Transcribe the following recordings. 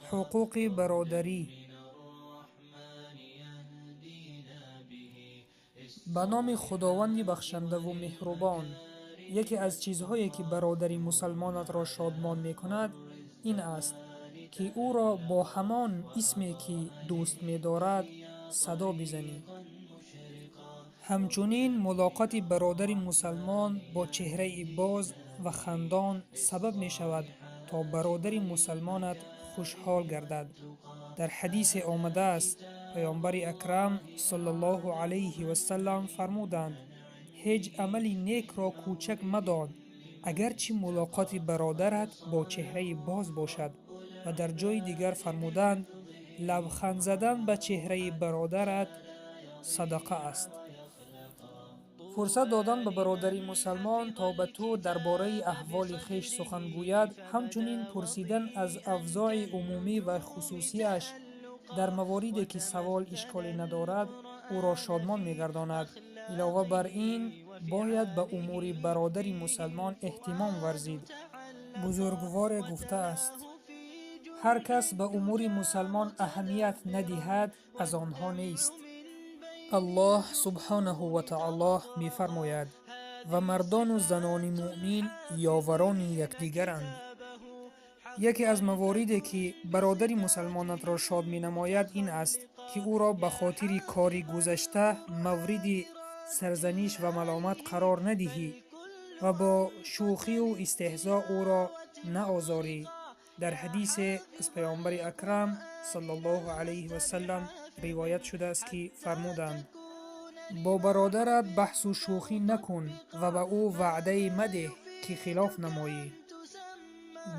حقوق برادری. به نام خداوند بخشنده و مهربان. یکی از چیزهایی که برادری مسلمانت را شادمان می کند این است که او را با همان اسمی که دوست می دارد صدا بزنی. همچنین ملاقات برادر مسلمان با چهره باز و خندان سبب می شود تا برادر مسلمانت خوشحال گردد. در حدیث آمده است پیامبر اکرم صلی الله علیه و سلم فرمودند هیچ عملی نیک را کوچک مدان اگرچه ملاقات برادرت با چهره باز باشد. و در جای دیگر فرمودند لبخند زدن به چهره برادرت صدقه است. فرصت دادن به برادری مسلمان تا به تو درباره احوال خویش سخن گوید، همچنین پرسیدن از اوضاع عمومی و خصوصیش در مواردی که سوال اشکالی ندارد او را شادمان می‌گرداند. علاوه بر این باید به امور برادری مسلمان اهتمام ورزید. بزرگوار گفته است هر کس به امور مسلمان اهمیت ندهد از آنها نیست. الله سبحانه و تعالی می فرماید و مردان و زنان مؤمن یاوران یکدیگرند. یکی از مواردی که برادر مسلمانت را شاد می نماید این است که او را به خاطر کاری گذشته مورد سرزنش و ملامت قرار ندهی و با شوخی و استهزاء او را نآزاری. در حدیث از پیامبر اکرم صلی الله علیه و سلم روایت شده است که فرمودند با برادرت بحث و شوخی نکن و به او وعده مده که خلاف نمایی.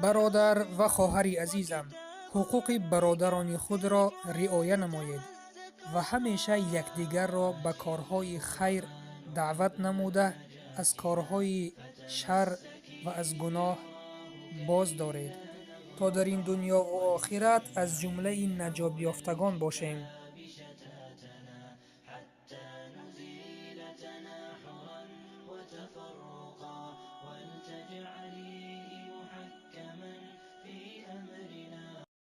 برادر و خواهر عزیزم، حقوق برادران خود را رعایت نمایید و همیشه یکدیگر را به کارهای خیر دعوت نموده از کارهای شر و از گناه باز دارید تا در این دنیا و آخرت از جمله نجات یافتگان باشیم. وتفرقا ولتجعلي